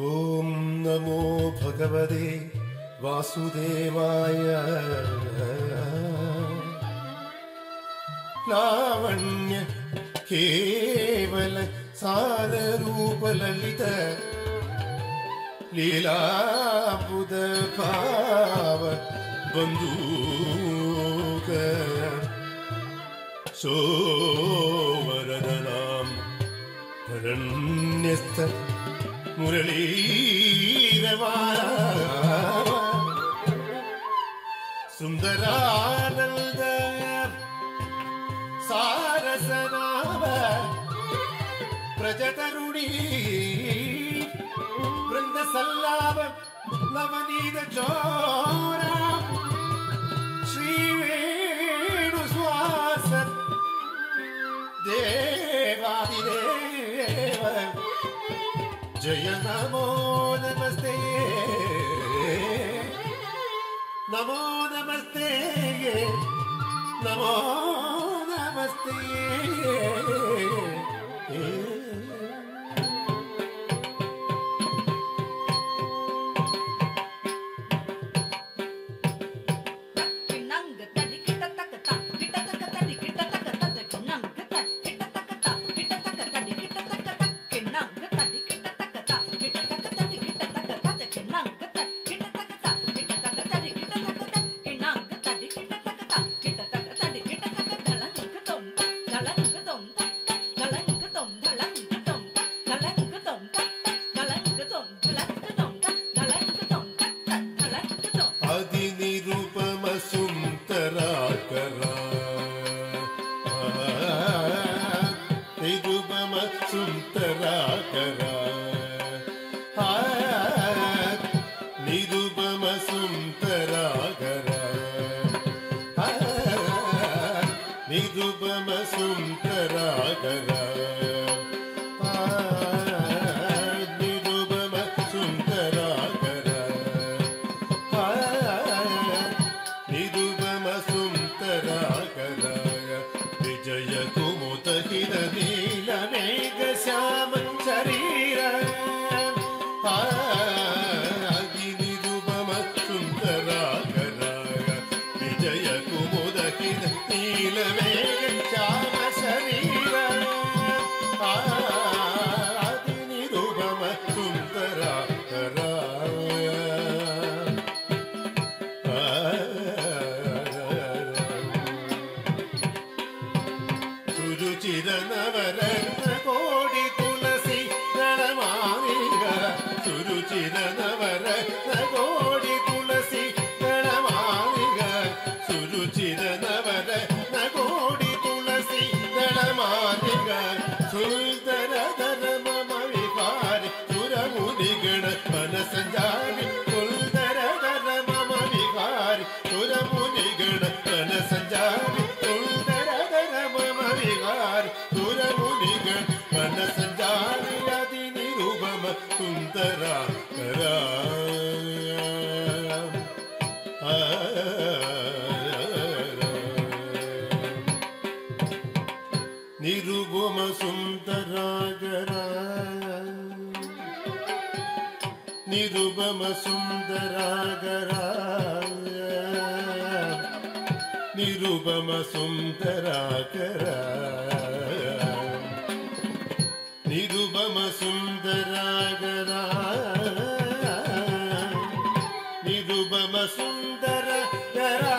ഓം നമോ ഭഗവതേ വാസുദേവായ. ലാവണ്യ കേവല സാരൂപലളിത ലീലാബുധ ഭാവ ബന്ധൂക സോവരദനാം ഭരണ്യസ്ഥ മുരളീരവാര സുന്ദരാനന്ദ സാരസനാമ പ്രജതരുണീ വൃന്ദസല്ലാഭ നവനീത ചോര ശ്രീവേണുസ്വാസ ദേവാദിദേവ ജയ നമോ നമസ്തേ നമോ നമസ്തേ നമോ നമസ്തേ. നിരുപമ സുന്ദരാഗര നിരുപമ സുന്ദരാഗര നിരുപമ സുന്ദരാഗര നിരുപമ സുന്ദരാഗര നിരുപമ സുന്ദരഗര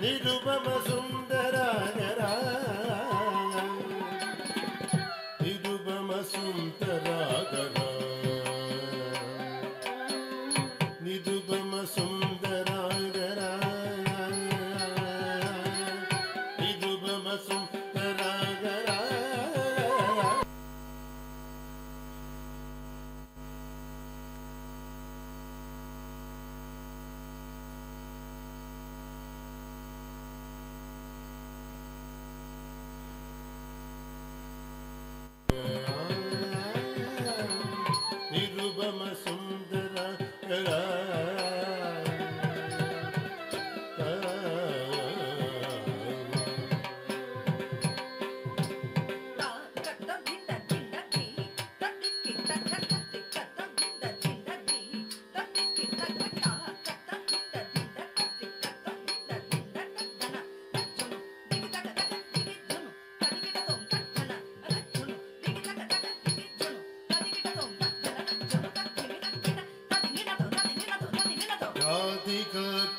Nirupama Sundaragara ನಿರುಪಮ ಸುಂದರಾಕರ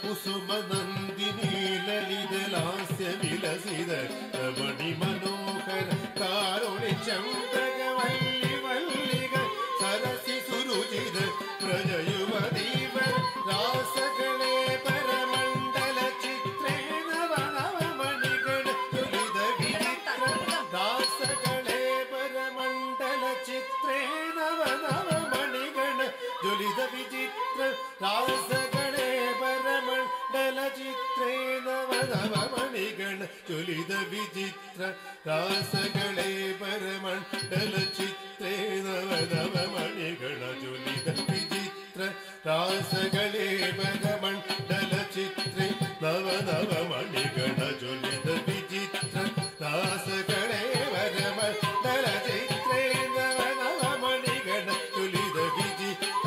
ಕುಸುಮ ನಂದಿನಿ ಲಲಿತ ಲಾಸ್ಯ ವಿಲಸಿದ ರಮಣಿ ಮನೋಹರ ಕಾರುಣಿ ಚಂದ್ರಗವಲ್ಲಿ ವಲ್ಲಿಗ ಸರಸಿ ಸುರುಚಿದ ಪ್ರಜಯುವ ದೀಪ ರಾಸಗಳೇ ಪರಮಂಡಲ ಚಿತ್ರೇ ನವ ನವ ಮಣಿಗಳ ತುಲಿದ ವಿಚಿತ್ರ ರಾಸಗಳೇ ಪರಮಂಡಲ ಚಿತ್ರೇ ನವ ನವ ಮಣಿಗಳ ಜುಲಿದ ವಿಚಿತ್ರ ರಾಸಗಳೇ ಪರಮಂಡಲ ಚಿತ್ರೇ ನವ ನವ ಮಣಿಗಣ ಜುಲಿದ ವಿಚಿತ್ರ ರಾಸಗಳೇ ಪರಮಂಡಲ ಚಿತ್ರೇ ನವ ನವ ಮಣಿಗಣ ಜುಲಿದ ವಿಚಿತ್ರ ರಾಸಗಳೇ ಪರಮಂಡಲ ಚಿತ್ರೇ ನವ ನವ ಮಣಿಗಣ ಜುಲಿದ ವಿಚಿತ್ರ ರಾಸಗಳೇ ಪರಮಂಡಲ ಚಿತ್ರೇ ನವ ನವ ಮಣಿಗಣ ಜುಲಿದ ವಿಚಿತ್ರ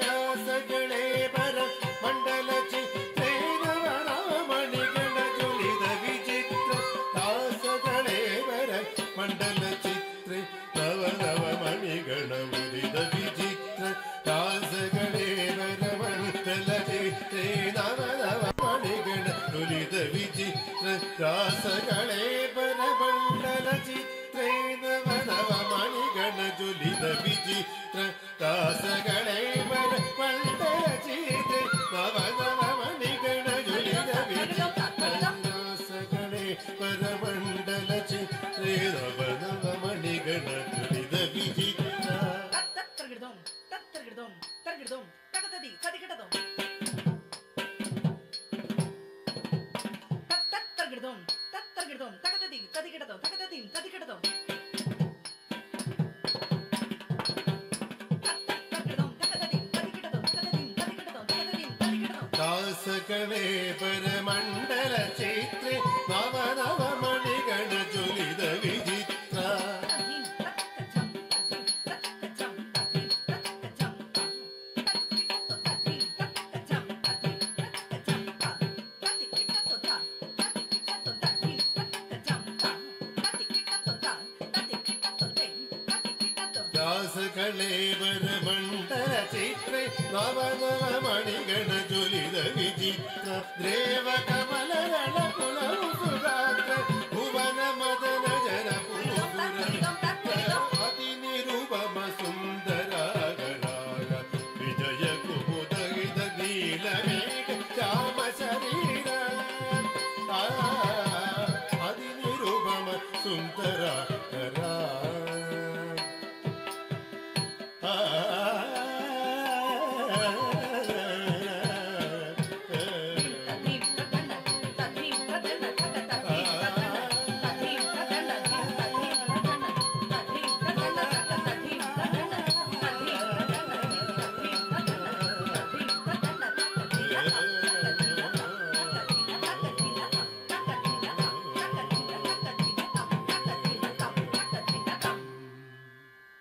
ರಾಸಗಳೇ ಪರ ಮಂಡಲ ಚಿತ್ರೇ ನವ ನವ ಮಣಿಗಣ ಜುಲಿದ ವಿಚಿತ್ರ ರಾಸಗಳೇ ಪರ ಮಂಡಲ ಚಿತ್ರೇ ನವ ನವ ಮಣಿಗಣ ಉಳಿದ ವಿಚಿತ್ರ ರಾಸಗಳೇ ಪರ ಮಂಡಲ ಚಿತ್ರೇ ನವ ನವ ಮಣಿಗಣ ಉಳಿದ ವಿಚಿತ್ರ ರಾಸಗಳೇ ಪರ ಮಂಡಲ ಚಿತ್ರೇ ನವ ನವ ಮಣಿಗಣ ಜುಲಿದ ವಿಚಿತ್ರ ರಾಸಗಳೇ ಪರ ಮಂಡಲ ಚಿತ್ರೇ ನವ ನವ ಮಣಿಗಣ ಜುಲಿದ ವಿಚಿತ್ರ ರಾಸಗಳೇ ಪರ ಮಂಡಲ ಚಿತ್ರೇ ನವ ನವ ಮಣಿಗಣ ಜುಲಿದ ವಿಚಿತ್ರ ರಾಸಗಳೇ ಪರಮಂಡಲ ಚಿತ್ರೇ ನವ ನವ ಮಣಿಗಣ ಜುಲಿದ ವಿಚಿತ್ರ ರಾಸಗಳೇ ಪರಮಂಡಲ ಚಿತ್ರೇ ನವ ನವ ಮಣಿಗಣ ಜುಲಿದ ವಿಚಿತ್ರ ದ್ರೇವ ಕಮಲಗಳ ಕುಲವು ಸುಗಾತ್ರ ಭುವನ ಮದನ ಜನ ಅತಿ ನಿರುಪಮ ಸುಂದರಾಗರಾಗ ವಿಜಯ ಕುಮುದಗಿದ ನೀಲ ಮೇಘ ಶ್ಯಾಮ ಶರೀರ ಅತಿ ನಿರುಪಮ ಸುಂದರಾಗರಾಗ